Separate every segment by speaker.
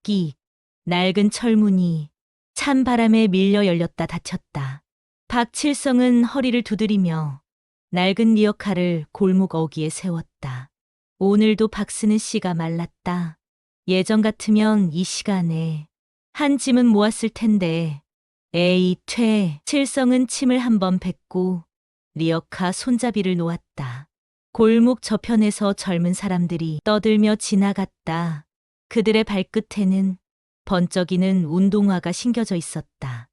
Speaker 1: 끼 낡은 철문이 찬바람에 밀려 열렸다 닫혔다. 박칠성은 허리를 두드리며 낡은 리어카를 골목 어귀에 세웠다. 오늘도 박스는 씨가 말랐다. 예전 같으면 이 시간에 한 짐은 모았을 텐데. 에이, 칠성은 침을 한번 뱉고 리어카 손잡이를 놓았다. 골목 저편에서 젊은 사람들이 떠들며 지나갔다. 그들의 발끝에는 번쩍이는 운동화가 신겨져 있었다.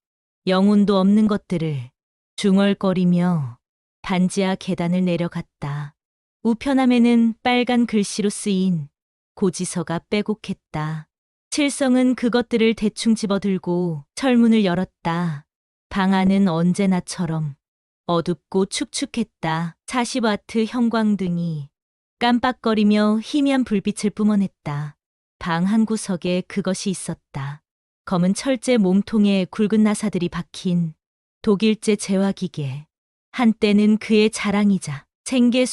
Speaker 1: 영혼도 없는 것들을 중얼거리며 반지하 계단을 내려갔다. 우편함에는 빨간 글씨로 쓰인 고지서가 빼곡했다. 칠성은 그것들을 대충 집어들고 철문을 열었다. 방 안은 언제나처럼 어둡고 축축했다. 40와트 형광등이 깜빡거리며 희미한 불빛을 뿜어냈다. 방 한 구석에 그것이 있었다. 검은 철제 몸통에 굵은 나사들이 박힌 독일제 제화기계. 한때는 그의 자랑이자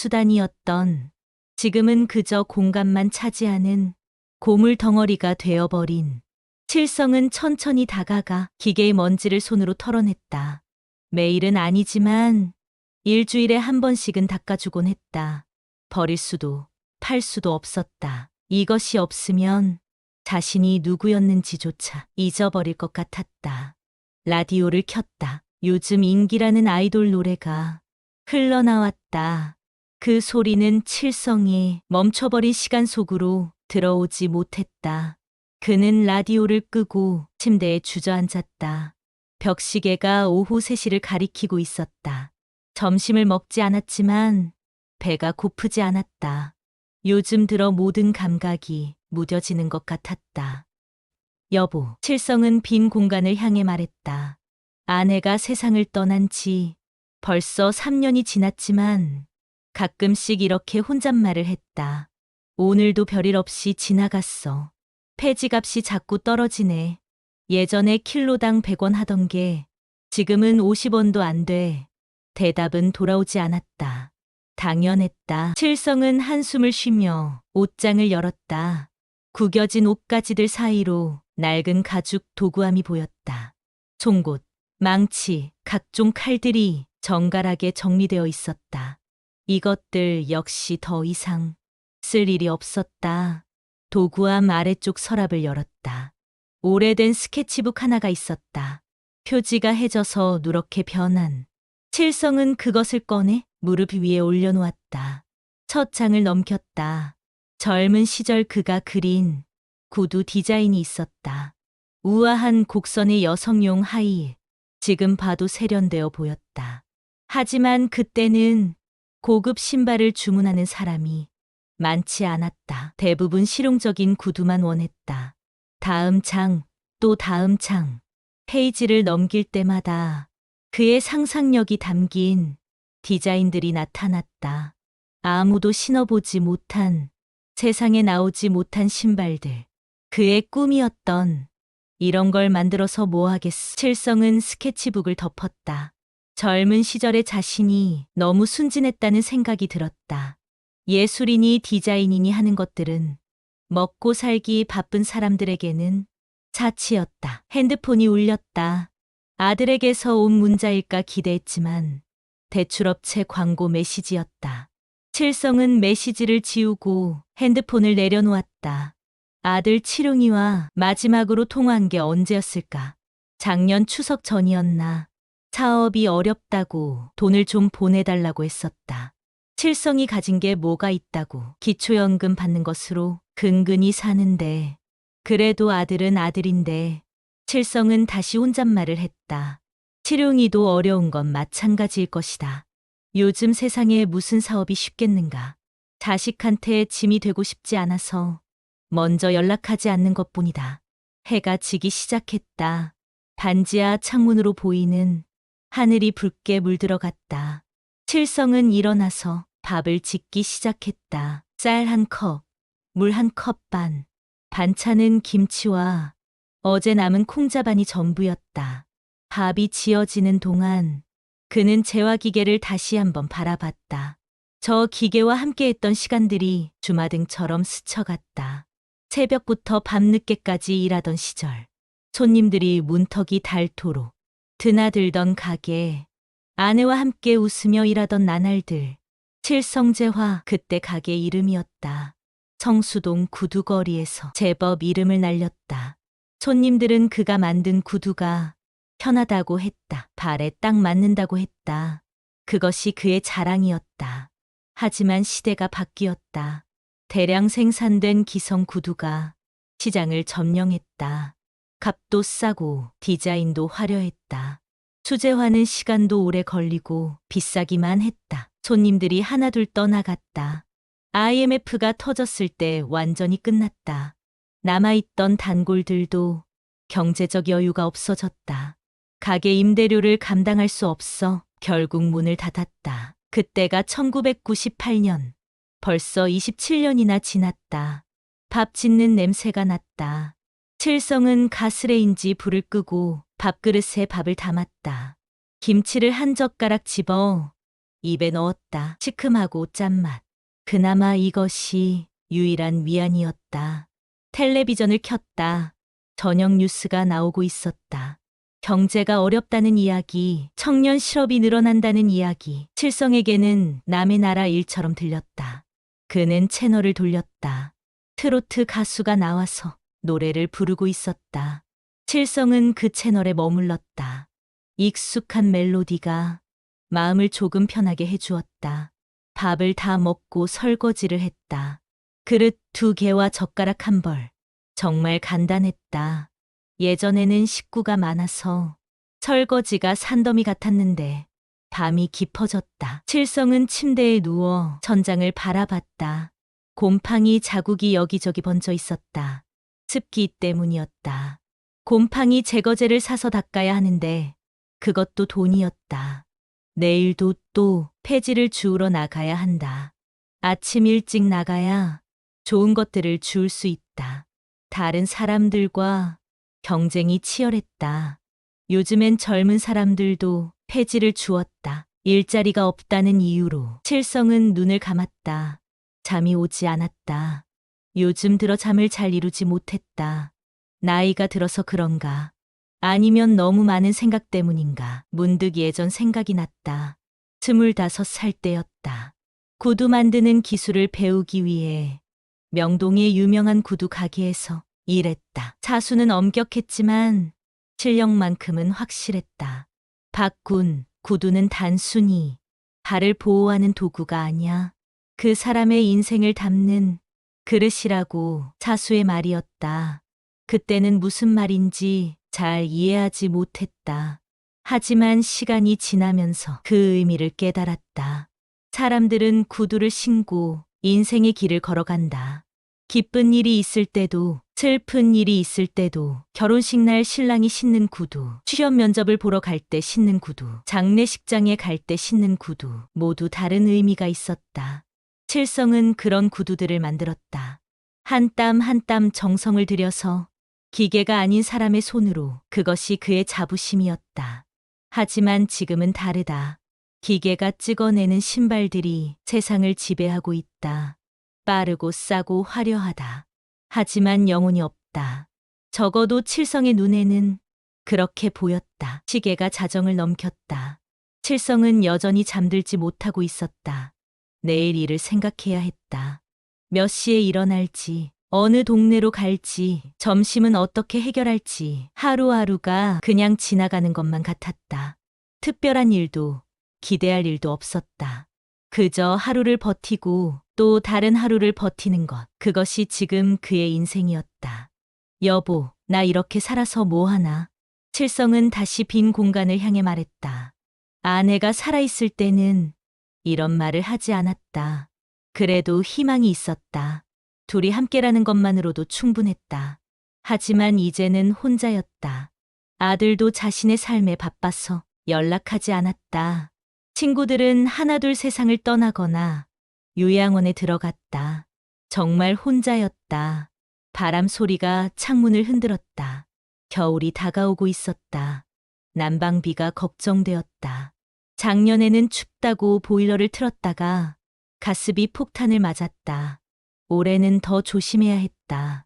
Speaker 1: 생계수단이었던, 지금은 그저 공간만 차지하는 고물 덩어리가 되어버린. 칠성은 천천히 다가가 기계의 먼지를 손으로 털어냈다. 매일은 아니지만 일주일에 한 번씩은 닦아주곤 했다. 버릴 수도 팔 수도 없었다. 이것이 없으면 자신이 누구였는지조차 잊어버릴 것 같았다. 라디오를 켰다. 요즘 인기라는 아이돌 노래가 흘러나왔다. 그 소리는 칠성이 멈춰버린 시간 속으로 들어오지 못했다. 그는 라디오를 끄고 침대에 주저앉았다. 벽시계가 오후 3시를 가리키고 있었다. 점심을 먹지 않았지만 배가 고프지 않았다. 요즘 들어 모든 감각이 무뎌지는 것 같았다. 여보, 칠성은 빈 공간을 향해 말했다. 아내가 세상을 떠난 지 벌써 3년이 지났지만 가끔씩 이렇게 혼잣말을 했다. 오늘도 별일 없이 지나갔어. 폐지값이 자꾸 떨어지네. 예전에 킬로당 100원 하던 게 지금은 50원도 안 돼. 대답은 돌아오지 않았다. 당연했다. 칠성은 한숨을 쉬며 옷장을 열었다. 구겨진 옷가지들 사이로 낡은 가죽 도구함이 보였다. 송곳, 망치, 각종 칼들이 정갈하게 정리되어 있었다. 이것들 역시 더 이상 쓸 일이 없었다. 도구함 아래쪽 서랍을 열었다. 오래된 스케치북 하나가 있었다. 표지가 해져서 누렇게 변한. 칠성은 그것을 꺼내 무릎 위에 올려놓았다. 첫 장을 넘겼다. 젊은 시절 그가 그린 구두 디자인이 있었다. 우아한 곡선의 여성용 하이힐. 지금 봐도 세련되어 보였다. 하지만 그때는 고급 신발을 주문하는 사람이 많지 않았다. 대부분 실용적인 구두만 원했다. 다음 장, 또 다음 장. 페이지를 넘길 때마다 그의 상상력이 담긴 디자인들이 나타났다. 아무도 신어보지 못한, 세상에 나오지 못한 신발들. 그의 꿈이었던. 이런 걸 만들어서 뭐 하겠어. 칠성은 스케치북을 덮었다. 젊은 시절의 자신이 너무 순진했다는 생각이 들었다. 예술인이 디자인인이 하는 것들은 먹고 살기 바쁜 사람들에게는 사치였다. 핸드폰이 울렸다. 아들에게서 온 문자일까 기대했지만 대출업체 광고 메시지였다. 칠성은 메시지를 지우고 핸드폰을 내려놓았다. 아들 칠웅이와 마지막으로 통화한 게 언제였을까? 작년 추석 전이었나? 사업이 어렵다고 돈을 좀 보내달라고 했었다. 칠성이 가진 게 뭐가 있다고 기초연금 받는 것으로 근근히 사는데. 그래도 아들은 아들인데. 칠성은 다시 혼잣말을 했다. 칠웅이도 어려운 건 마찬가지일 것이다. 요즘 세상에 무슨 사업이 쉽겠는가. 자식한테 짐이 되고 싶지 않아서 먼저 연락하지 않는 것뿐이다. 해가 지기 시작했다. 반지하 창문으로 보이는 하늘이 붉게 물들어갔다. 칠성은 일어나서 밥을 짓기 시작했다. 쌀 한 컵, 물 한 컵 반. 반찬은 김치와 어제 남은 콩자반이 전부였다. 밥이 지어지는 동안 그는 제화기계를 다시 한번 바라봤다. 저 기계와 함께했던 시간들이 주마등처럼 스쳐갔다. 새벽부터 밤늦게까지 일하던 시절. 손님들이 문턱이 닳도록 드나들던 가게. 아내와 함께 웃으며 일하던 나날들. 칠성재화, 그때 가게 이름이었다. 성수동 구두거리에서 제법 이름을 날렸다. 손님들은 그가 만든 구두가 편하다고 했다. 발에 딱 맞는다고 했다. 그것이 그의 자랑이었다. 하지만 시대가 바뀌었다. 대량 생산된 기성 구두가 시장을 점령했다. 값도 싸고 디자인도 화려했다. 수제화는 시간도 오래 걸리고 비싸기만 했다. 손님들이 하나둘 떠나갔다. IMF가 터졌을 때 완전히 끝났다. 남아있던 단골들도 경제적 여유가 없어졌다. 가게 임대료를 감당할 수 없어 결국 문을 닫았다. 그때가 1998년. 벌써 27년이나 지났다. 밥 짓는 냄새가 났다. 칠성은 가스레인지 불을 끄고 밥그릇에 밥을 담았다. 김치를 한 젓가락 집어 입에 넣었다. 시큼하고 짠맛. 그나마 이것이 유일한 위안이었다. 텔레비전을 켰다. 저녁 뉴스가 나오고 있었다. 경제가 어렵다는 이야기, 청년 실업이 늘어난다는 이야기. 칠성에게는 남의 나라 일처럼 들렸다. 그는 채널을 돌렸다. 트로트 가수가 나와서 노래를 부르고 있었다. 칠성은 그 채널에 머물렀다. 익숙한 멜로디가 마음을 조금 편하게 해주었다. 밥을 다 먹고 설거지를 했다. 그릇 2개와 젓가락 1벌. 정말 간단했다. 예전에는 식구가 많아서 설거지가 산더미 같았는데 밤이 깊어졌다. 칠성은 침대에 누워 천장을 바라봤다. 곰팡이 자국이 여기저기 번져 있었다. 습기 때문이었다. 곰팡이 제거제를 사서 닦아야 하는데 그것도 돈이었다. 내일도 또 폐지를 주우러 나가야 한다. 아침 일찍 나가야 좋은 것들을 주울 수 있다. 다른 사람들과 경쟁이 치열했다. 요즘엔 젊은 사람들도 폐지를 주었다. 일자리가 없다는 이유로 칠성은 눈을 감았다. 잠이 오지 않았다. 요즘 들어 잠을 잘 이루지 못했다. 나이가 들어서 그런가? 아니면 너무 많은 생각 때문인가? 문득 예전 생각이 났다. 25살 때였다. 구두 만드는 기술을 배우기 위해 명동의 유명한 구두 가게에서 일했다. 사수는 엄격했지만 실력만큼은 확실했다. 박군, 구두는 단순히 발을 보호하는 도구가 아니야. 그 사람의 인생을 담는 그릇이라고 사수의 말이었다. 그때는 무슨 말인지 잘 이해하지 못했다. 하지만 시간이 지나면서 그 의미를 깨달았다. 사람들은 구두를 신고 인생의 길을 걸어간다. 기쁜 일이 있을 때도 슬픈 일이 있을 때도 결혼식 날 신랑이 신는 구두, 취업 면접을 보러 갈 때 신는 구두, 장례식장에 갈 때 신는 구두 모두 다른 의미가 있었다. 칠성은 그런 구두들을 만들었다. 한 땀 한 땀 정성을 들여서 기계가 아닌 사람의 손으로. 그것이 그의 자부심이었다. 하지만 지금은 다르다. 기계가 찍어내는 신발들이 세상을 지배하고 있다. 빠르고 싸고 화려하다. 하지만 영혼이 없다. 적어도 칠성의 눈에는 그렇게 보였다. 시계가 자정을 넘겼다. 칠성은 여전히 잠들지 못하고 있었다. 내일 일을 생각해야 했다. 몇 시에 일어날지, 어느 동네로 갈지, 점심은 어떻게 해결할지 하루하루가 그냥 지나가는 것만 같았다. 특별한 일도 기대할 일도 없었다. 그저 하루를 버티고 또 다른 하루를 버티는 것. 그것이 지금 그의 인생이었다. 여보, 나 이렇게 살아서 뭐하나? 칠성은 다시 빈 공간을 향해 말했다. 아내가 살아있을 때는 이런 말을 하지 않았다. 그래도 희망이 있었다. 둘이 함께라는 것만으로도 충분했다. 하지만 이제는 혼자였다. 아들도 자신의 삶에 바빠서 연락하지 않았다. 친구들은 하나둘 세상을 떠나거나 요양원에 들어갔다. 정말 혼자였다. 바람 소리가 창문을 흔들었다. 겨울이 다가오고 있었다. 난방비가 걱정되었다. 작년에는 춥다고 보일러를 틀었다가 가스비 폭탄을 맞았다. 올해는 더 조심해야 했다.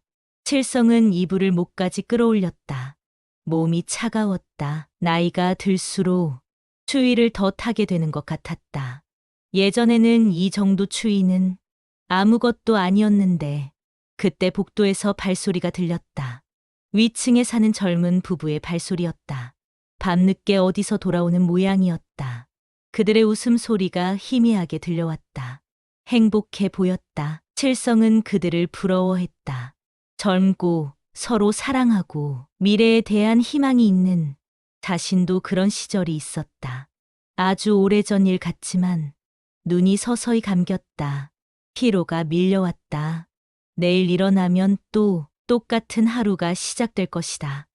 Speaker 1: 칠성은 이불을 목까지 끌어올렸다. 몸이 차가웠다. 나이가 들수록 추위를 더 타게 되는 것 같았다. 예전에는 이 정도 추위는 아무것도 아니었는데 그때 복도에서 발소리가 들렸다. 위층에 사는 젊은 부부의 발소리였다. 밤늦게 어디서 돌아오는 모양이었다. 그들의 웃음소리가 희미하게 들려왔다. 행복해 보였다. 칠성은 그들을 부러워했다. 젊고 서로 사랑하고 미래에 대한 희망이 있는 자신도 그런 시절이 있었다. 아주 오래전 일 같지만 눈이 서서히 감겼다. 피로가 밀려왔다. 내일 일어나면 또 똑같은 하루가 시작될 것이다.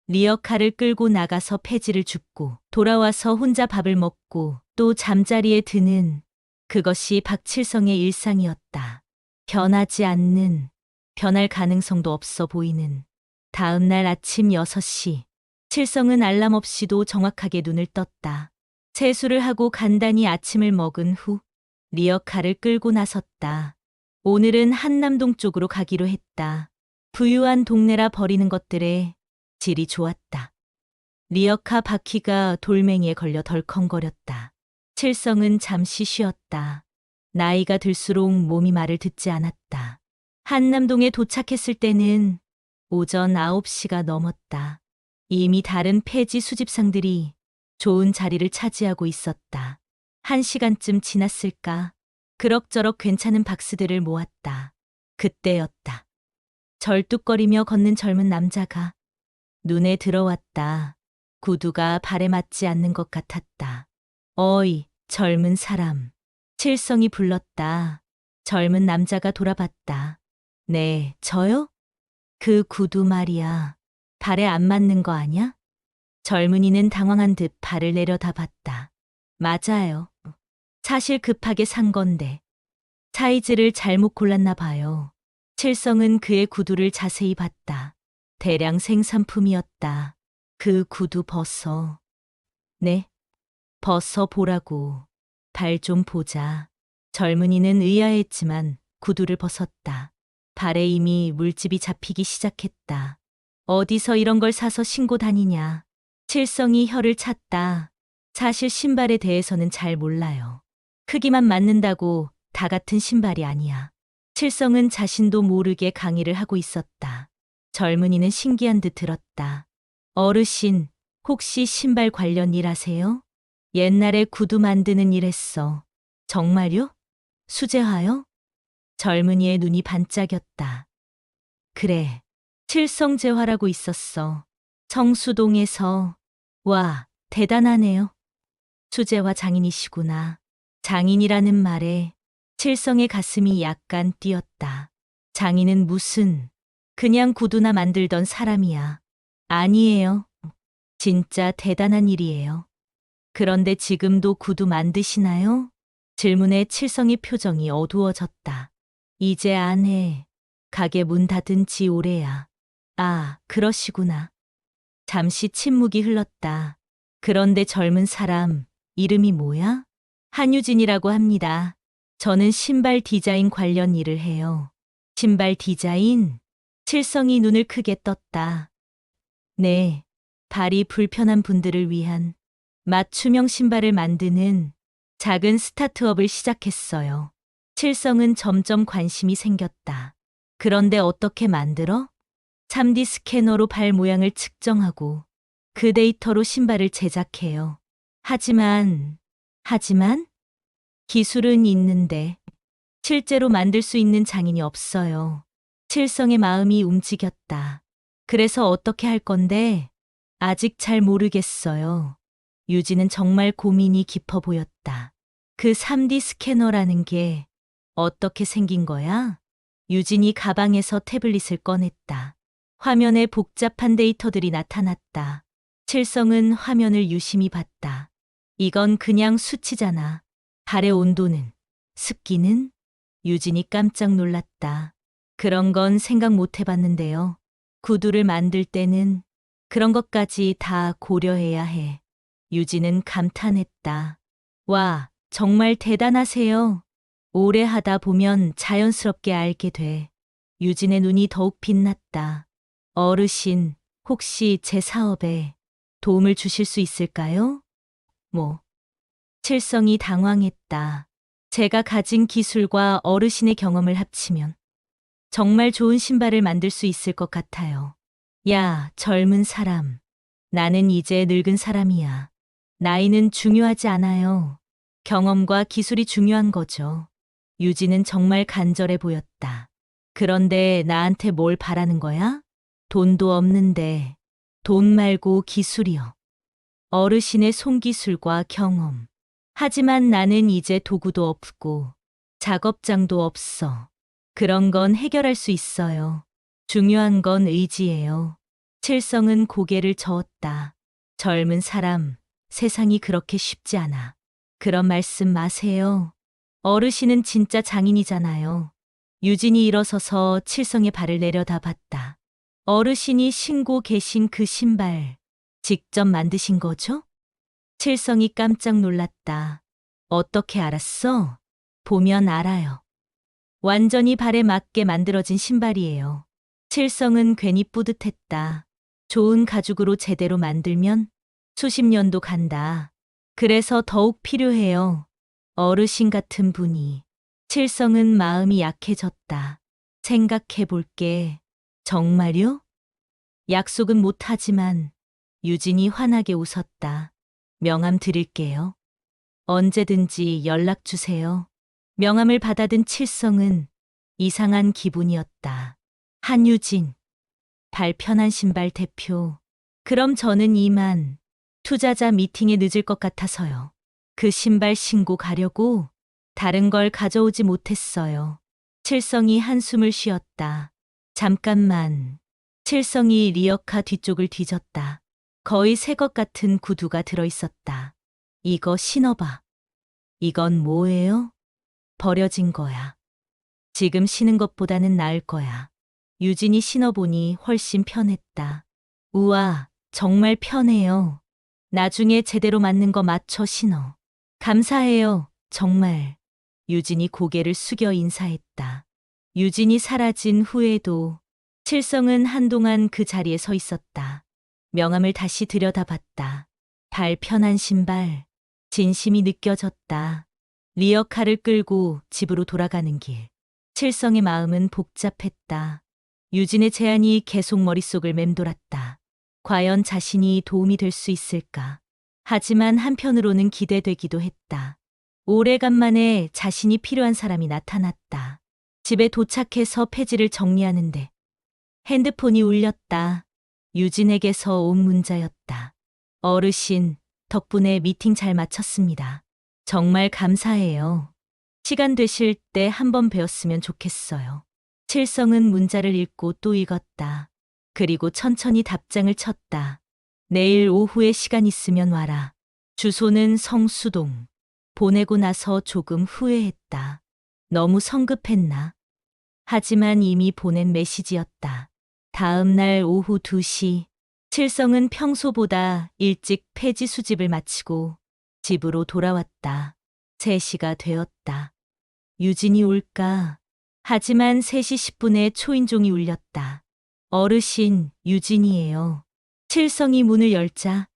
Speaker 1: 리어카를 끌고 나가서 폐지를 줍고 돌아와서 혼자 밥을 먹고 또 잠자리에 드는 그것이 박칠성의 일상이었다. 변하지 않는, 변할 가능성도 없어 보이는 다음 날 아침 6시, 칠성은 알람 없이도 정확하게 눈을 떴다. 세수를 하고 간단히 아침을 먹은 후 리어카를 끌고 나섰다. 오늘은 한남동 쪽으로 가기로 했다. 부유한 동네라 버리는 것들에 질이 좋았다. 리어카 바퀴가 돌멩이에 걸려 덜컹거렸다. 칠성은 잠시 쉬었다. 나이가 들수록 몸이 말을 듣지 않았다. 한남동에 도착했을 때는 오전 9시가 넘었다. 이미 다른 폐지 수집상들이 좋은 자리를 차지하고 있었다. 1시간쯤 지났을까? 그럭저럭 괜찮은 박스들을 모았다. 그때였다. 절뚝거리며 걷는 젊은 남자가 눈에 들어왔다. 구두가 발에 맞지 않는 것 같았다. 어이, 젊은 사람. 칠성이 불렀다. 젊은 남자가 돌아봤다. 네, 저요? 그 구두 말이야. 발에 안 맞는 거 아냐? 젊은이는 당황한 듯 발을 내려다봤다. 맞아요. 사실 급하게 산 건데. 사이즈를 잘못 골랐나 봐요. 칠성은 그의 구두를 자세히 봤다. 대량 생산품이었다. 그 구두 벗어. 네? 벗어 보라고. 발 좀 보자. 젊은이는 의아했지만 구두를 벗었다. 발에 이미 물집이 잡히기 시작했다. 어디서 이런 걸 사서 신고 다니냐. 칠성이 혀를 찼다. 사실 신발에 대해서는 잘 몰라요. 크기만 맞는다고 다 같은 신발이 아니야. 칠성은 자신도 모르게 강의를 하고 있었다. 젊은이는 신기한 듯 들었다. 어르신, 혹시 신발 관련 일 하세요? 옛날에 구두 만드는 일 했어. 정말요? 수제화요? 젊은이의 눈이 반짝였다. 그래, 칠성제화라고 있었어. 성수동에서. 와, 대단하네요. 수제화 장인이시구나. 장인이라는 말에 칠성의 가슴이 약간 뛰었다. 장인은 무슨, 그냥 구두나 만들던 사람이야. 아니에요. 진짜 대단한 일이에요. 그런데 지금도 구두 만드시나요? 질문에 칠성의 표정이 어두워졌다. 이제 안 해. 가게 문 닫은 지 오래야. 아, 그러시구나. 잠시 침묵이 흘렀다. 그런데 젊은 사람, 이름이 뭐야? 한유진이라고 합니다. 저는 신발 디자인 관련 일을 해요. 신발 디자인? 칠성이 눈을 크게 떴다. 네, 발이 불편한 분들을 위한 맞춤형 신발을 만드는 작은 스타트업을 시작했어요. 칠성은 점점 관심이 생겼다. 그런데 어떻게 만들어? 3D 스캐너로 발 모양을 측정하고 그 데이터로 신발을 제작해요. 하지만 기술은 있는데 실제로 만들 수 있는 장인이 없어요. 칠성의 마음이 움직였다. 그래서 어떻게 할 건데? 아직 잘 모르겠어요. 유진은 정말 고민이 깊어 보였다. 그 3D 스캐너라는 게 어떻게 생긴 거야? 유진이 가방에서 태블릿을 꺼냈다. 화면에 복잡한 데이터들이 나타났다. 칠성은 화면을 유심히 봤다. 이건 그냥 수치잖아. 발의 온도는, 습기는? 유진이 깜짝 놀랐다. 그런 건 생각 못 해봤는데요. 구두를 만들 때는 그런 것까지 다 고려해야 해. 유진은 감탄했다. 와, 정말 대단하세요. 오래 하다 보면 자연스럽게 알게 돼. 유진의 눈이 더욱 빛났다. 어르신, 혹시 제 사업에 도움을 주실 수 있을까요? 뭐? 칠성이 당황했다. 제가 가진 기술과 어르신의 경험을 합치면 정말 좋은 신발을 만들 수 있을 것 같아요. 야, 젊은 사람. 나는 이제 늙은 사람이야. 나이는 중요하지 않아요. 경험과 기술이 중요한 거죠. 유진은 정말 간절해 보였다. 그런데 나한테 뭘 바라는 거야? 돈도 없는데. 돈 말고 기술이요. 어르신의 손기술과 경험. 하지만 나는 이제 도구도 없고 작업장도 없어. 그런 건 해결할 수 있어요. 중요한 건 의지예요. 칠성은 고개를 저었다. 젊은 사람, 세상이 그렇게 쉽지 않아. 그런 말씀 마세요. 어르신은 진짜 장인이잖아요. 유진이 일어서서 칠성의 발을 내려다 봤다. 어르신이 신고 계신 그 신발, 직접 만드신 거죠? 칠성이 깜짝 놀랐다. 어떻게 알았어? 보면 알아요. 완전히 발에 맞게 만들어진 신발이에요. 칠성은 괜히 뿌듯했다. 좋은 가죽으로 제대로 만들면 수십 년도 간다. 그래서 더욱 필요해요. 어르신 같은 분이. 칠성은 마음이 약해졌다. 생각해 볼게. 정말요? 약속은 못하지만 유진이 환하게 웃었다. 명함 드릴게요. 언제든지 연락 주세요. 명함을 받아든 칠성은 이상한 기분이었다. 한유진, 발편한 신발 대표. 그럼 저는 이만 투자자 미팅에 늦을 것 같아서요. 그 신발 신고 가려고 다른 걸 가져오지 못했어요. 칠성이 한숨을 쉬었다. 잠깐만. 칠성이 리어카 뒤쪽을 뒤졌다. 거의 새 것 같은 구두가 들어있었다. 이거 신어봐. 이건 뭐예요? 버려진 거야. 지금 신은 것보다는 나을 거야. 유진이 신어보니 훨씬 편했다. 우와, 정말 편해요. 나중에 제대로 맞는 거 맞춰 신어. 감사해요, 정말. 유진이 고개를 숙여 인사했다. 유진이 사라진 후에도 칠성은 한동안 그 자리에 서 있었다. 명함을 다시 들여다봤다. 발 편한 신발, 진심이 느껴졌다. 리어카를 끌고 집으로 돌아가는 길. 칠성의 마음은 복잡했다. 유진의 제안이 계속 머릿속을 맴돌았다. 과연 자신이 도움이 될 수 있을까? 하지만 한편으로는 기대되기도 했다. 오래간만에 자신이 필요한 사람이 나타났다. 집에 도착해서 폐지를 정리하는데 핸드폰이 울렸다. 유진에게서 온 문자였다. 어르신, 덕분에 미팅 잘 마쳤습니다. 정말 감사해요. 시간 되실 때 한번 뵈었으면 좋겠어요. 칠성은 문자를 읽고 또 읽었다. 그리고 천천히 답장을 쳤다. 내일 오후에 시간 있으면 와라. 주소는 성수동. 보내고 나서 조금 후회했다. 너무 성급했나? 하지만 이미 보낸 메시지였다. 다음 날 오후 2시, 칠성은 평소보다 일찍 폐지 수집을 마치고 집으로 돌아왔다. 3시가 되었다. 유진이 올까? 하지만 3시 10분에 초인종이 울렸다. 어르신, 유진이에요. 칠성이 문을 열자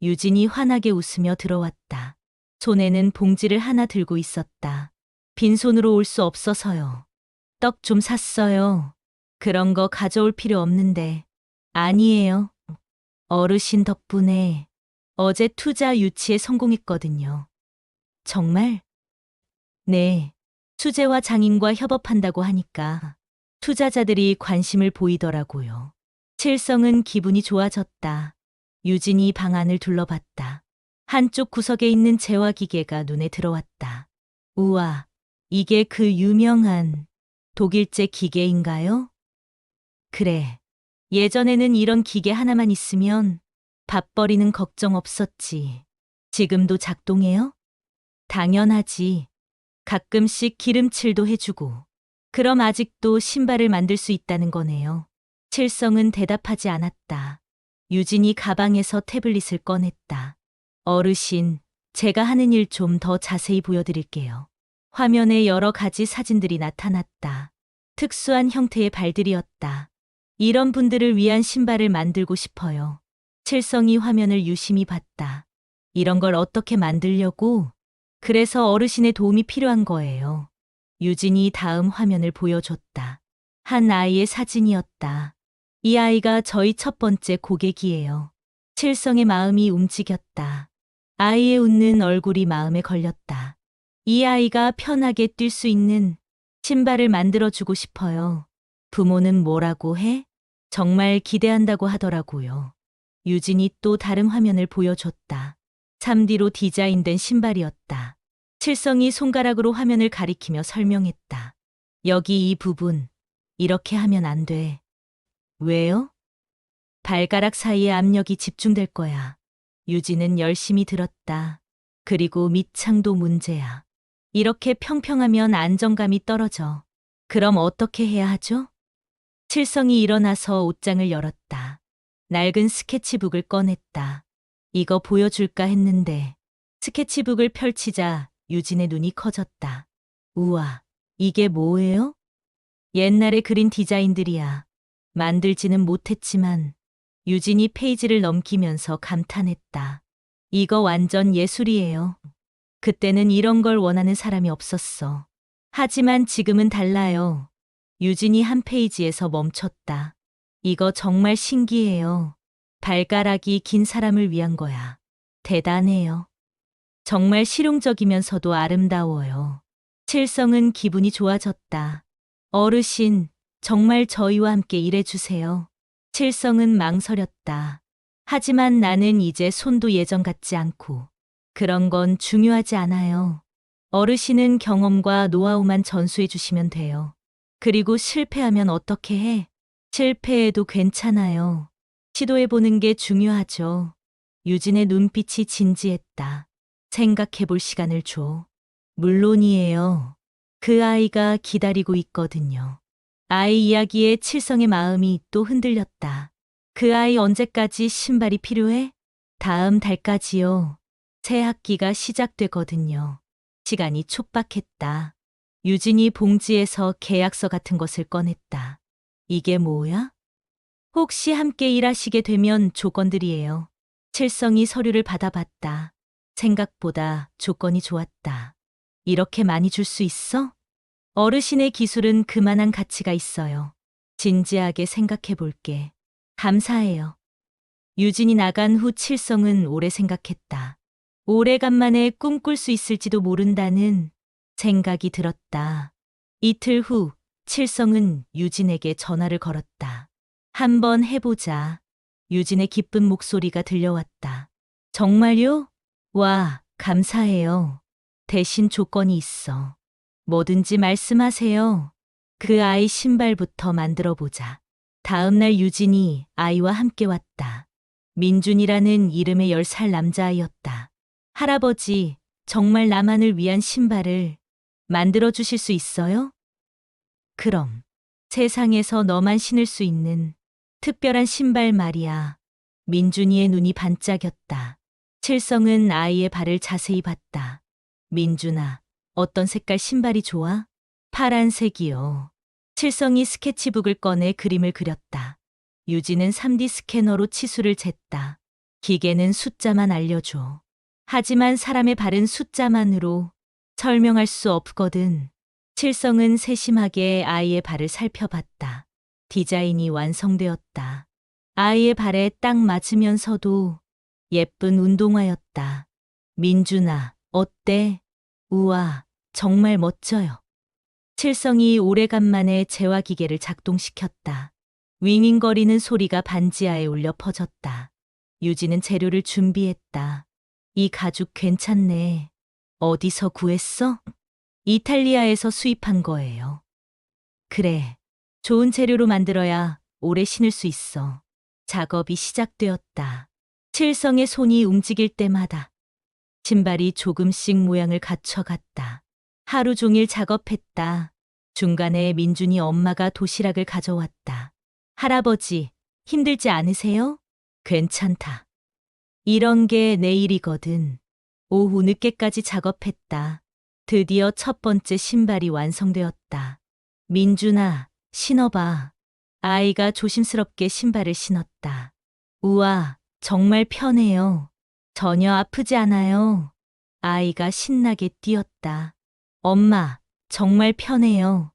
Speaker 1: 유진이 환하게 웃으며 들어왔다. 손에는 봉지를 하나 들고 있었다. 빈손으로 올 수 없어서요. 떡 좀 샀어요. 그런 거 가져올 필요 없는데. 아니에요. 어르신 덕분에 어제 투자 유치에 성공했거든요. 정말? 네. 수재화 장인과 협업한다고 하니까 투자자들이 관심을 보이더라고요. 칠성은 기분이 좋아졌다. 유진이 방안을 둘러봤다. 한쪽 구석에 있는 재화기계가 눈에 들어왔다. 우와, 이게 그 유명한 독일제 기계인가요? 그래. 예전에는 이런 기계 하나만 있으면 밥벌이는 걱정 없었지. 지금도 작동해요? 당연하지. 가끔씩 기름칠도 해주고. 그럼 아직도 신발을 만들 수 있다는 거네요. 칠성은 대답하지 않았다. 유진이 가방에서 태블릿을 꺼냈다. 어르신, 제가 하는 일 좀 더 자세히 보여드릴게요. 화면에 여러 가지 사진들이 나타났다. 특수한 형태의 발들이었다. 이런 분들을 위한 신발을 만들고 싶어요. 칠성이 화면을 유심히 봤다. 이런 걸 어떻게 만들려고? 그래서 어르신의 도움이 필요한 거예요. 유진이 다음 화면을 보여줬다. 한 아이의 사진이었다. 이 아이가 저희 첫 번째 고객이에요. 칠성의 마음이 움직였다. 아이의 웃는 얼굴이 마음에 걸렸다. 이 아이가 편하게 뛸 수 있는 신발을 만들어주고 싶어요. 부모는 뭐라고 해? 정말 기대한다고 하더라고요. 유진이 또 다른 화면을 보여줬다. 3D로 디자인된 신발이었다. 칠성이 손가락으로 화면을 가리키며 설명했다. 여기 이 부분, 이렇게 하면 안 돼. 왜요? 발가락 사이에 압력이 집중될 거야. 유진은 열심히 들었다. 그리고 밑창도 문제야. 이렇게 평평하면 안정감이 떨어져. 그럼 어떻게 해야 하죠? 칠성이 일어나서 옷장을 열었다. 낡은 스케치북을 꺼냈다. 이거 보여줄까 했는데 스케치북을 펼치자 유진의 눈이 커졌다. 우와, 이게 뭐예요? 옛날에 그린 디자인들이야. 만들지는 못했지만 유진이 페이지를 넘기면서 감탄했다. 이거 완전 예술이에요. 그때는 이런 걸 원하는 사람이 없었어. 하지만 지금은 달라요. 유진이 한 페이지에서 멈췄다. 이거 정말 신기해요. 발가락이 긴 사람을 위한 거야. 대단해요. 정말 실용적이면서도 아름다워요. 칠성은 기분이 좋아졌다. 어르신, 정말 저희와 함께 일해주세요. 칠성은 망설였다. 하지만 나는 이제 손도 예전 같지 않고 그런 건 중요하지 않아요. 어르신은 경험과 노하우만 전수해 주시면 돼요. 그리고 실패하면 어떻게 해? 실패해도 괜찮아요. 시도해보는 게 중요하죠. 유진의 눈빛이 진지했다. 생각해볼 시간을 줘. 물론이에요. 그 아이가 기다리고 있거든요. 아이 이야기에 칠성의 마음이 또 흔들렸다. 그 아이 언제까지 신발이 필요해? 다음 달까지요. 새 학기가 시작되거든요. 시간이 촉박했다. 유진이 봉지에서 계약서 같은 것을 꺼냈다. 이게 뭐야? 혹시 함께 일하시게 되면 조건들이에요. 칠성이 서류를 받아봤다. 생각보다 조건이 좋았다. 이렇게 많이 줄 수 있어? 어르신의 기술은 그만한 가치가 있어요. 진지하게 생각해 볼게. 감사해요. 유진이 나간 후 칠성은 오래 생각했다. 오래간만에 꿈꿀 수 있을지도 모른다는 생각이 들었다. 이틀 후 칠성은 유진에게 전화를 걸었다. 한번 해보자. 유진의 기쁜 목소리가 들려왔다. 정말요? 와, 감사해요. 대신 조건이 있어. 뭐든지 말씀하세요. 그 아이 신발부터 만들어 보자. 다음 날 유진이 아이와 함께 왔다. 민준이라는 이름의 10살 남자아이였다. 할아버지, 정말 나만을 위한 신발을 만들어 주실 수 있어요? 그럼 세상에서 너만 신을 수 있는 특별한 신발 말이야. 민준이의 눈이 반짝였다. 칠성은 아이의 발을 자세히 봤다. 민준아, 어떤 색깔 신발이 좋아? 파란색이요. 칠성이 스케치북을 꺼내 그림을 그렸다. 유진은 3D 스캐너로 치수를 쟀다. 기계는 숫자만 알려줘. 하지만 사람의 발은 숫자만으로 설명할 수 없거든. 칠성은 세심하게 아이의 발을 살펴봤다. 디자인이 완성되었다. 아이의 발에 딱 맞으면서도 예쁜 운동화였다. 민준아, 어때? 우와, 정말 멋져요. 칠성이 오래간만에 재화기계를 작동시켰다. 윙윙거리는 소리가 반지하에 울려 퍼졌다. 유진은 재료를 준비했다. 이 가죽 괜찮네. 어디서 구했어? 이탈리아에서 수입한 거예요. 그래. 좋은 재료로 만들어야 오래 신을 수 있어. 작업이 시작되었다. 칠성의 손이 움직일 때마다 신발이 조금씩 모양을 갖춰갔다. 하루 종일 작업했다. 중간에 민준이 엄마가 도시락을 가져왔다. 할아버지, 힘들지 않으세요? 괜찮다. 이런 게 내일이거든. 오후 늦게까지 작업했다. 드디어 첫 번째 신발이 완성되었다. 민준아, 신어봐. 아이가 조심스럽게 신발을 신었다. 우와, 정말 편해요. 전혀 아프지 않아요. 아이가 신나게 뛰었다. 엄마, 정말 편해요.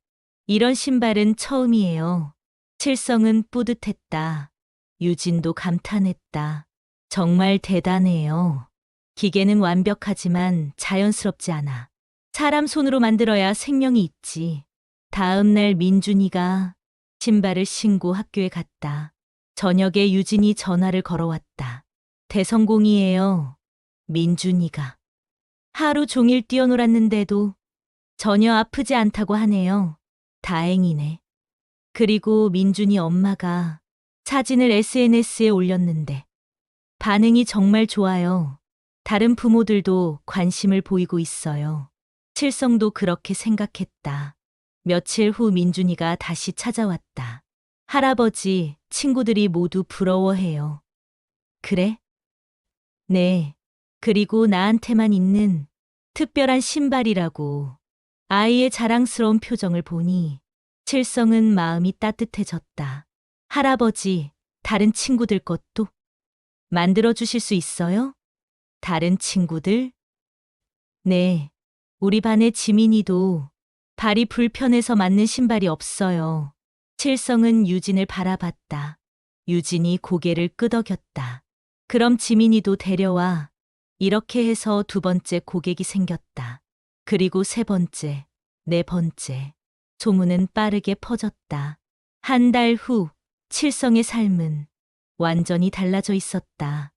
Speaker 1: 이런 신발은 처음이에요. 칠성은 뿌듯했다. 유진도 감탄했다. 정말 대단해요. 기계는 완벽하지만 자연스럽지 않아. 사람 손으로 만들어야 생명이 있지. 다음 날 민준이가 신발을 신고 학교에 갔다. 저녁에 유진이 전화를 걸어왔다. 대성공이에요. 민준이가. 하루 종일 뛰어놀았는데도 전혀 아프지 않다고 하네요. 다행이네. 그리고 민준이 엄마가 사진을 SNS에 올렸는데 반응이 정말 좋아요. 다른 부모들도 관심을 보이고 있어요. 칠성도 그렇게 생각했다. 며칠 후 민준이가 다시 찾아왔다. 할아버지, 친구들이 모두 부러워해요. 그래? 네. 그리고 나한테만 있는 특별한 신발이라고. 아이의 자랑스러운 표정을 보니 칠성은 마음이 따뜻해졌다. 할아버지, 다른 친구들 것도 만들어 주실 수 있어요? 다른 친구들? 네. 우리 반의 지민이도 발이 불편해서 맞는 신발이 없어요. 칠성은 유진을 바라봤다. 유진이 고개를 끄덕였다. 그럼 지민이도 데려와. 이렇게 해서 두 번째 고객이 생겼다. 그리고 세 번째, 네 번째. 소문은 빠르게 퍼졌다. 한 달 후, 칠성의 삶은 완전히 달라져 있었다.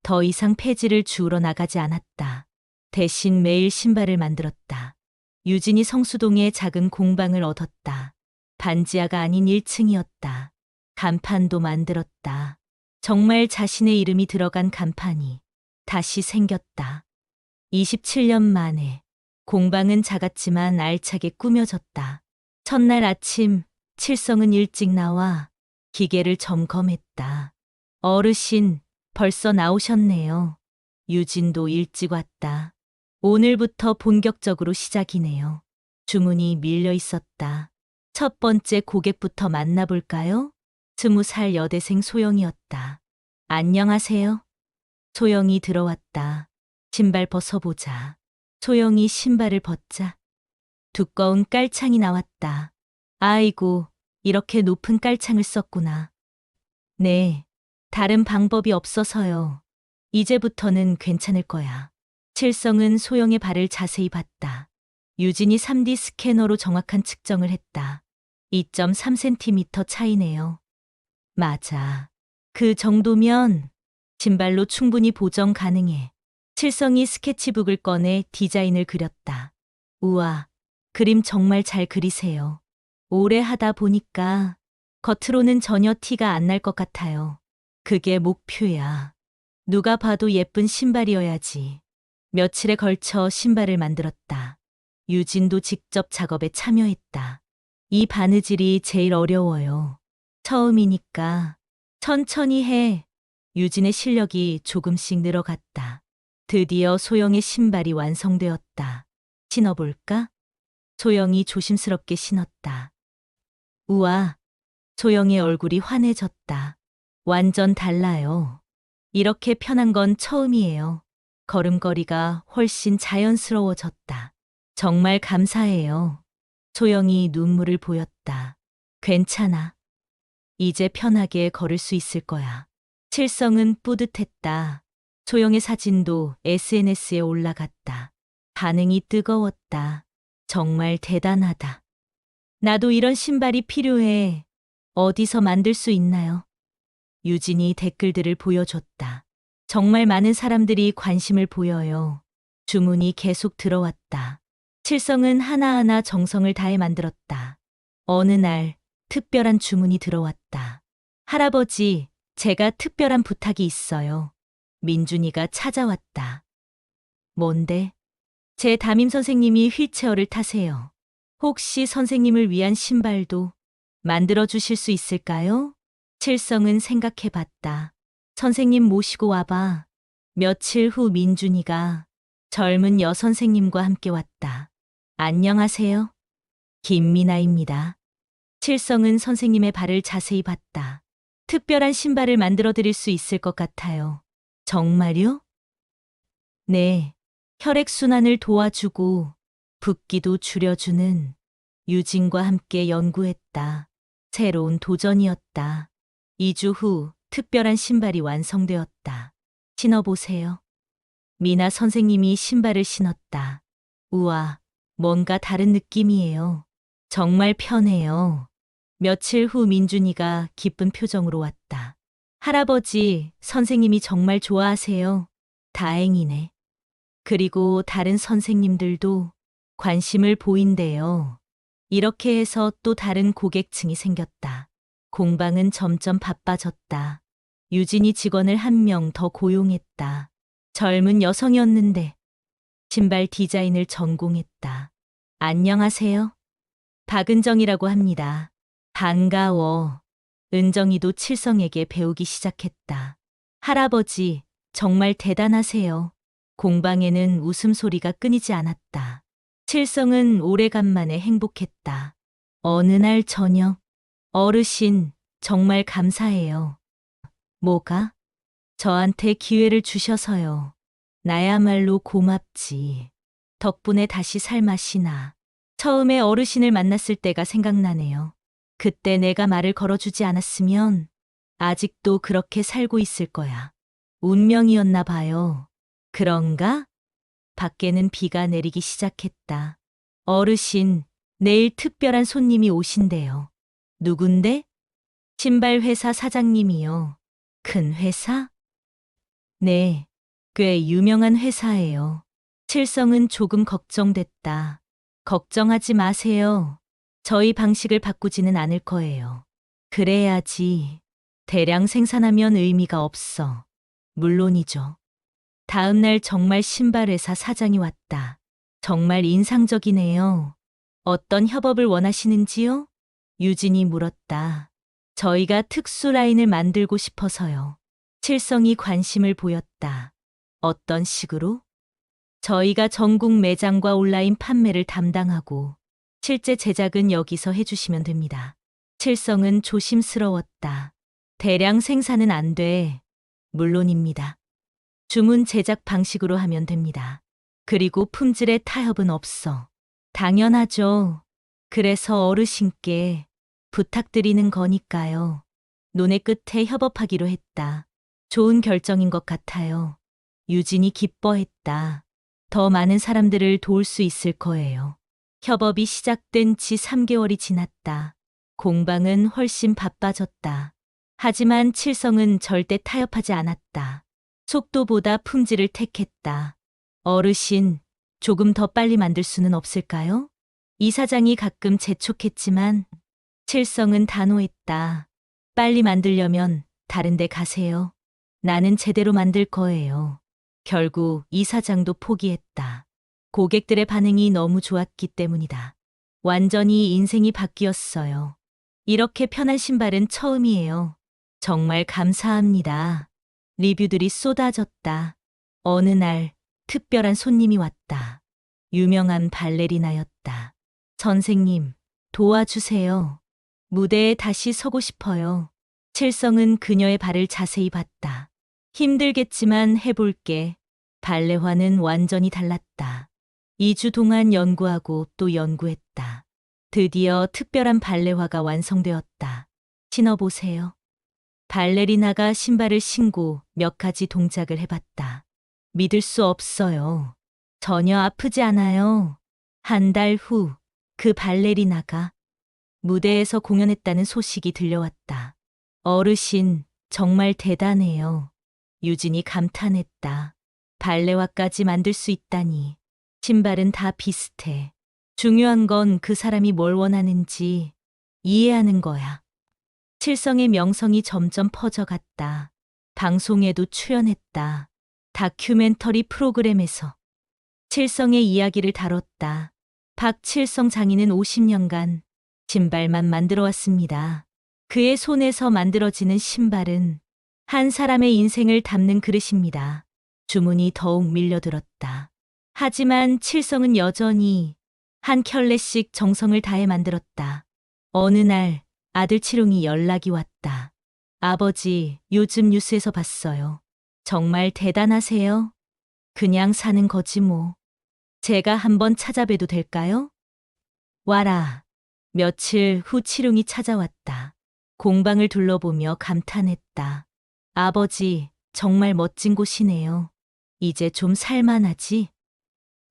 Speaker 1: 더 이상 폐지를 주우러 나가지 않았다. 대신 매일 신발을 만들었다. 유진이 성수동에 작은 공방을 얻었다. 반지하가 아닌 1층이었다. 간판도 만들었다. 정말 자신의 이름이 들어간 간판이 다시 생겼다. 27년 만에 공방은 작았지만 알차게 꾸며졌다. 첫날 아침 칠성은 일찍 나와 기계를 점검했다. 어르신, 벌써 나오셨네요. 유진도 일찍 왔다. 오늘부터 본격적으로 시작이네요. 주문이 밀려 있었다. 첫 번째 고객부터 만나볼까요? 20살 여대생 소영이었다. 안녕하세요. 소영이 들어왔다. 신발 벗어보자. 소영이 신발을 벗자 두꺼운 깔창이 나왔다. 아이고, 이렇게 높은 깔창을 썼구나. 네, 다른 방법이 없어서요. 이제부터는 괜찮을 거야. 칠성은 소영의 발을 자세히 봤다. 유진이 3D 스캐너로 정확한 측정을 했다. 2.3cm 차이네요. 맞아. 그 정도면 신발로 충분히 보정 가능해. 칠성이 스케치북을 꺼내 디자인을 그렸다. 우와, 그림 정말 잘 그리세요. 오래 하다 보니까 겉으로는 전혀 티가 안 날 것 같아요. 그게 목표야. 누가 봐도 예쁜 신발이어야지. 며칠에 걸쳐 신발을 만들었다. 유진도 직접 작업에 참여했다. 이 바느질이 제일 어려워요. 처음이니까 천천히 해. 유진의 실력이 조금씩 늘어갔다. 드디어 소영의 신발이 완성되었다. 신어볼까? 소영이 조심스럽게 신었다. 우와, 소영의 얼굴이 환해졌다. 완전 달라요. 이렇게 편한 건 처음이에요. 걸음걸이가 훨씬 자연스러워졌다. 정말 감사해요. 소영이 눈물을 보였다. 괜찮아. 이제 편하게 걸을 수 있을 거야. 칠성은 뿌듯했다. 소영의 사진도 SNS에 올라갔다. 반응이 뜨거웠다. 정말 대단하다. 나도 이런 신발이 필요해. 어디서 만들 수 있나요? 유진이 댓글들을 보여줬다. 정말 많은 사람들이 관심을 보여요. 주문이 계속 들어왔다. 칠성은 하나하나 정성을 다해 만들었다. 어느 날 특별한 주문이 들어왔다. 할아버지, 제가 특별한 부탁이 있어요. 민준이가 찾아왔다. 뭔데? 제 담임 선생님이 휠체어를 타세요. 혹시 선생님을 위한 신발도 만들어 주실 수 있을까요? 칠성은 생각해 봤다. 선생님 모시고 와봐. 며칠 후 민준이가 젊은 여선생님과 함께 왔다. 안녕하세요. 김미나입니다. 칠성은 선생님의 발을 자세히 봤다. 특별한 신발을 만들어 드릴 수 있을 것 같아요. 정말요? 네. 혈액순환을 도와주고 붓기도 줄여주는 유진과 함께 연구했다. 새로운 도전이었다. 2주 후 특별한 신발이 완성되었다. 신어보세요. 미나 선생님이 신발을 신었다. 우와, 뭔가 다른 느낌이에요. 정말 편해요. 며칠 후 민준이가 기쁜 표정으로 왔다. 할아버지, 선생님이 정말 좋아하세요. 다행이네. 그리고 다른 선생님들도 관심을 보인대요. 이렇게 해서 또 다른 고객층이 생겼다. 공방은 점점 바빠졌다. 유진이 직원을 한 명 더 고용했다. 젊은 여성이었는데 신발 디자인을 전공했다. 안녕하세요. 박은정이라고 합니다. 반가워. 은정이도 칠성에게 배우기 시작했다. 할아버지, 정말 대단하세요. 공방에는 웃음소리가 끊이지 않았다. 칠성은 오래간만에 행복했다. 어느 날 저녁, 어르신, 정말 감사해요. 뭐가? 저한테 기회를 주셔서요. 나야말로 고맙지. 덕분에 다시 살 맛이 나. 처음에 어르신을 만났을 때가 생각나네요. 그때 내가 말을 걸어주지 않았으면 아직도 그렇게 살고 있을 거야. 운명이었나 봐요. 그런가? 밖에는 비가 내리기 시작했다. 어르신, 내일 특별한 손님이 오신대요. 누군데? 신발 회사 사장님이요. 큰 회사? 네, 꽤 유명한 회사예요. 칠성은 조금 걱정됐다. 걱정하지 마세요. 저희 방식을 바꾸지는 않을 거예요. 그래야지. 대량 생산하면 의미가 없어. 물론이죠. 다음 날 정말 신발회사 사장이 왔다. 정말 인상적이네요. 어떤 협업을 원하시는지요? 유진이 물었다. 저희가 특수 라인을 만들고 싶어서요. 칠성이 관심을 보였다. 어떤 식으로? 저희가 전국 매장과 온라인 판매를 담당하고 실제 제작은 여기서 해주시면 됩니다. 칠성은 조심스러웠다. 대량 생산은 안 돼. 물론입니다. 주문 제작 방식으로 하면 됩니다. 그리고 품질에 타협은 없어. 당연하죠. 그래서 어르신께 부탁드리는 거니까요. 논의 끝에 협업하기로 했다. 좋은 결정인 것 같아요. 유진이 기뻐했다. 더 많은 사람들을 도울 수 있을 거예요. 협업이 시작된 지 3개월이 지났다. 공방은 훨씬 바빠졌다. 하지만 칠성은 절대 타협하지 않았다. 속도보다 품질을 택했다. 어르신, 조금 더 빨리 만들 수는 없을까요? 이 사장이 가끔 재촉했지만 칠성은 단호했다. 빨리 만들려면 다른 데 가세요. 나는 제대로 만들 거예요. 결국 이 사장도 포기했다. 고객들의 반응이 너무 좋았기 때문이다. 완전히 인생이 바뀌었어요. 이렇게 편한 신발은 처음이에요. 정말 감사합니다. 리뷰들이 쏟아졌다. 어느 날 특별한 손님이 왔다. 유명한 발레리나였다. 선생님, 도와주세요. 무대에 다시 서고 싶어요. 칠성은 그녀의 발을 자세히 봤다. 힘들겠지만 해볼게. 발레화는 완전히 달랐다. 2주 동안 연구하고 또 연구했다. 드디어 특별한 발레화가 완성되었다. 신어보세요. 발레리나가 신발을 신고 몇 가지 동작을 해봤다. 믿을 수 없어요. 전혀 아프지 않아요. 한 달 후 그 발레리나가 무대에서 공연했다는 소식이 들려왔다. 어르신, 정말 대단해요. 유진이 감탄했다. 발레화까지 만들 수 있다니. 신발은 다 비슷해. 중요한 건 그 사람이 뭘 원하는지 이해하는 거야. 칠성의 명성이 점점 퍼져갔다. 방송에도 출연했다. 다큐멘터리 프로그램에서 칠성의 이야기를 다뤘다. 박칠성 장인은 50년간 신발만 만들어 왔습니다. 그의 손에서 만들어지는 신발은 한 사람의 인생을 담는 그릇입니다. 주문이 더욱 밀려들었다. 하지만 칠성은 여전히 한 켤레씩 정성을 다해 만들었다. 어느 날 아들 칠웅이 연락이 왔다. 아버지, 요즘 뉴스에서 봤어요. 정말 대단하세요. 그냥 사는 거지 뭐. 제가 한번 찾아봬도 될까요? 와라. 며칠 후 칠웅이 찾아왔다. 공방을 둘러보며 감탄했다. 아버지, 정말 멋진 곳이네요. 이제 좀 살만하지?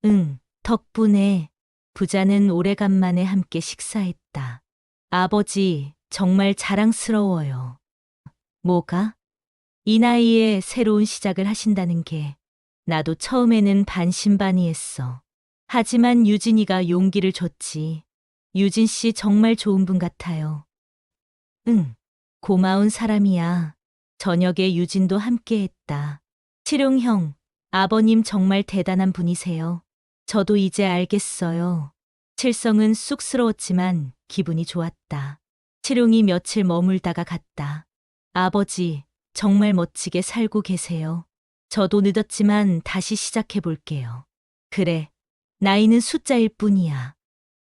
Speaker 1: 응, 덕분에 부자는 오래간만에 함께 식사했다. 아버지, 정말 자랑스러워요. 뭐가? 이 나이에 새로운 시작을 하신다는 게 나도 처음에는 반신반의했어. 하지만 유진이가 용기를 줬지. 유진 씨 정말 좋은 분 같아요. 응, 고마운 사람이야. 저녁에 유진도 함께 했다. 칠용 형, 아버님 정말 대단한 분이세요. 저도 이제 알겠어요. 칠성은 쑥스러웠지만 기분이 좋았다. 칠용이 며칠 머물다가 갔다. 아버지, 정말 멋지게 살고 계세요. 저도 늦었지만 다시 시작해 볼게요. 그래, 나이는 숫자일 뿐이야.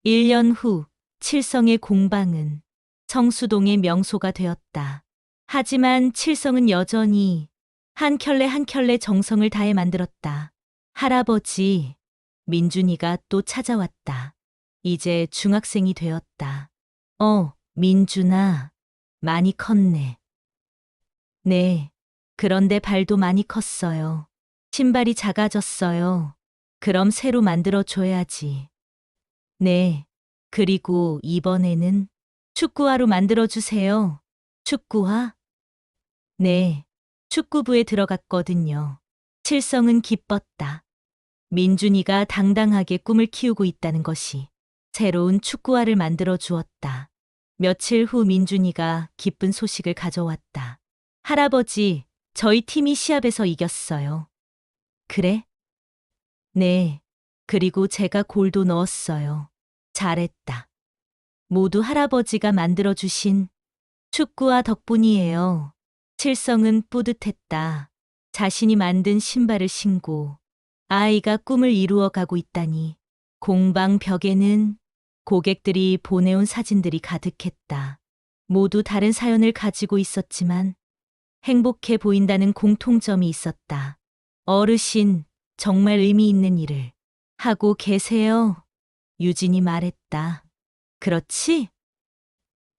Speaker 1: 1년 후, 칠성의 공방은 성수동의 명소가 되었다. 하지만 칠성은 여전히 한 켤레 한 켤레 정성을 다해 만들었다. 할아버지, 민준이가 또 찾아왔다. 이제 중학생이 되었다. 민준아, 많이 컸네. 네, 그런데 발도 많이 컸어요. 신발이 작아졌어요. 그럼 새로 만들어줘야지. 네, 그리고 이번에는 축구화로 만들어주세요. 축구화? 네, 축구부에 들어갔거든요. 칠성은 기뻤다. 민준이가 당당하게 꿈을 키우고 있다는 것이 새로운 축구화를 만들어 주었다. 며칠 후 민준이가 기쁜 소식을 가져왔다. 할아버지, 저희 팀이 시합에서 이겼어요. 그래? 네. 그리고 제가 골도 넣었어요. 잘했다. 모두 할아버지가 만들어주신 축구화 덕분이에요. 칠성은 뿌듯했다. 자신이 만든 신발을 신고 아이가 꿈을 이루어가고 있다니. 공방 벽에는 고객들이 보내온 사진들이 가득했다. 모두 다른 사연을 가지고 있었지만 행복해 보인다는 공통점이 있었다. 어르신, 정말 의미 있는 일을 하고 계세요. 유진이 말했다. 그렇지?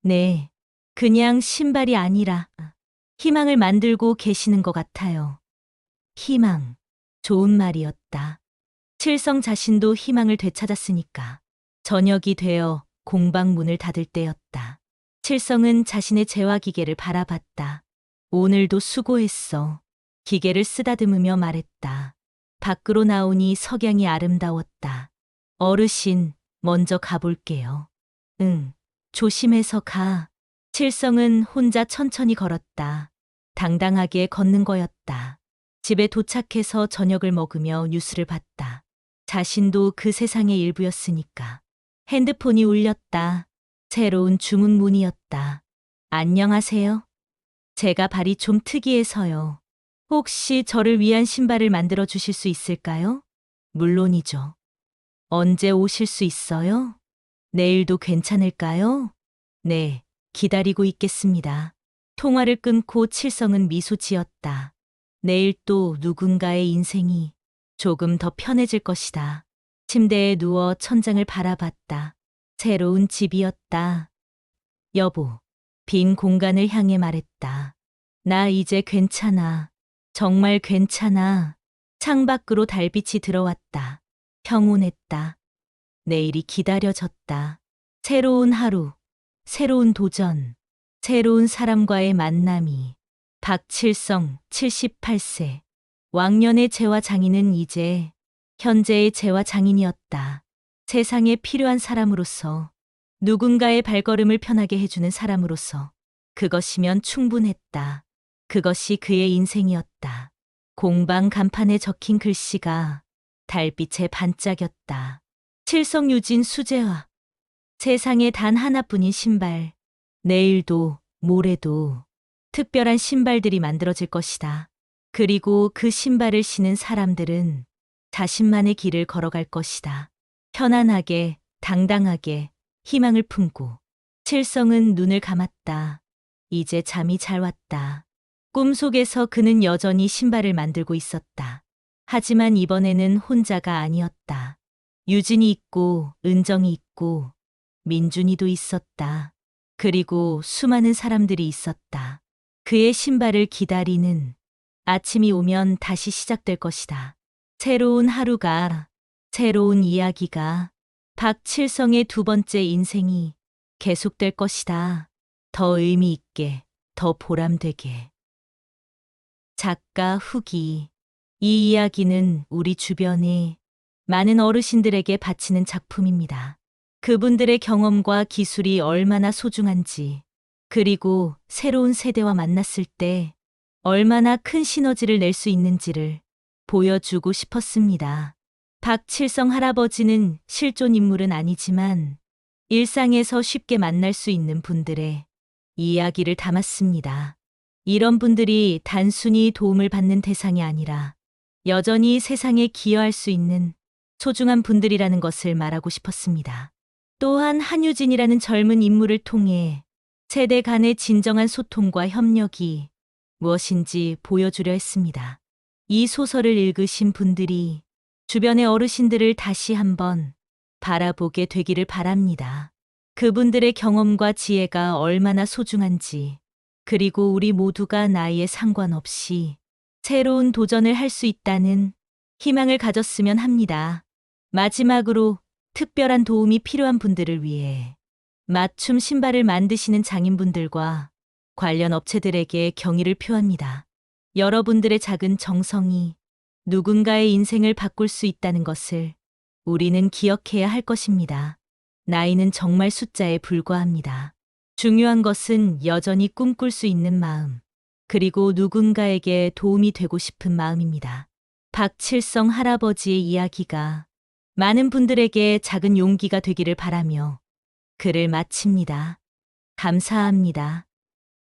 Speaker 1: 네. 그냥 신발이 아니라 희망을 만들고 계시는 것 같아요. 희망. 좋은 말이었다. 칠성 자신도 희망을 되찾았으니까. 저녁이 되어 공방 문을 닫을 때였다. 칠성은 자신의 재화기계를 바라봤다. 오늘도 수고했어. 기계를 쓰다듬으며 말했다. 밖으로 나오니 석양이 아름다웠다. 어르신, 먼저 가볼게요. 응, 조심해서 가. 칠성은 혼자 천천히 걸었다. 당당하게 걷는 거였다. 집에 도착해서 저녁을 먹으며 뉴스를 봤다. 자신도 그 세상의 일부였으니까. 핸드폰이 울렸다. 새로운 주문문이었다. 안녕하세요. 제가 발이 좀 특이해서요. 혹시 저를 위한 신발을 만들어 주실 수 있을까요? 물론이죠. 언제 오실 수 있어요? 내일도 괜찮을까요? 네, 기다리고 있겠습니다. 통화를 끊고 칠성은 미소 지었다. 내일 또 누군가의 인생이 조금 더 편해질 것이다. 침대에 누워 천장을 바라봤다. 새로운 집이었다. 여보, 빈 공간을 향해 말했다. 나 이제 괜찮아. 정말 괜찮아. 창밖으로 달빛이 들어왔다. 평온했다. 내일이 기다려졌다. 새로운 하루, 새로운 도전, 새로운 사람과의 만남이. 박칠성 78세. 왕년의 재화 장인은 이제 현재의 재화 장인이었다. 세상에 필요한 사람으로서, 누군가의 발걸음을 편하게 해주는 사람으로서 그것이면 충분했다. 그것이 그의 인생이었다. 공방 간판에 적힌 글씨가 달빛에 반짝였다. 칠성유진 수재화. 세상에 단 하나뿐인 신발. 내일도 모레도 특별한 신발들이 만들어질 것이다. 그리고 그 신발을 신은 사람들은 자신만의 길을 걸어갈 것이다. 편안하게, 당당하게, 희망을 품고. 칠성은 눈을 감았다. 이제 잠이 잘 왔다. 꿈속에서 그는 여전히 신발을 만들고 있었다. 하지만 이번에는 혼자가 아니었다. 유진이 있고 은정이 있고 민준이도 있었다. 그리고 수많은 사람들이 있었다. 그의 신발을 기다리는 아침이 오면 다시 시작될 것이다. 새로운 하루가, 새로운 이야기가, 박칠성의 두 번째 인생이 계속될 것이다. 더 의미 있게, 더 보람되게. 작가 후기. 이 이야기는 우리 주변의 많은 어르신들에게 바치는 작품입니다. 그분들의 경험과 기술이 얼마나 소중한지, 그리고 새로운 세대와 만났을 때 얼마나 큰 시너지를 낼 수 있는지를 보여주고 싶었습니다. 박칠성 할아버지는 실존 인물은 아니지만 일상에서 쉽게 만날 수 있는 분들의 이야기를 담았습니다. 이런 분들이 단순히 도움을 받는 대상이 아니라 여전히 세상에 기여할 수 있는 소중한 분들이라는 것을 말하고 싶었습니다. 또한 한유진이라는 젊은 인물을 통해 세대 간의 진정한 소통과 협력이 무엇인지 보여주려 했습니다. 이 소설을 읽으신 분들이 주변의 어르신들을 다시 한번 바라보게 되기를 바랍니다. 그분들의 경험과 지혜가 얼마나 소중한지, 그리고 우리 모두가 나이에 상관없이 새로운 도전을 할 수 있다는 희망을 가졌으면 합니다. 마지막으로 특별한 도움이 필요한 분들을 위해 맞춤 신발을 만드시는 장인분들과 관련 업체들에게 경의를 표합니다. 여러분들의 작은 정성이 누군가의 인생을 바꿀 수 있다는 것을 우리는 기억해야 할 것입니다. 나이는 정말 숫자에 불과합니다. 중요한 것은 여전히 꿈꿀 수 있는 마음, 그리고 누군가에게 도움이 되고 싶은 마음입니다. 박칠성 할아버지의 이야기가 많은 분들에게 작은 용기가 되기를 바라며 글을 마칩니다. 감사합니다.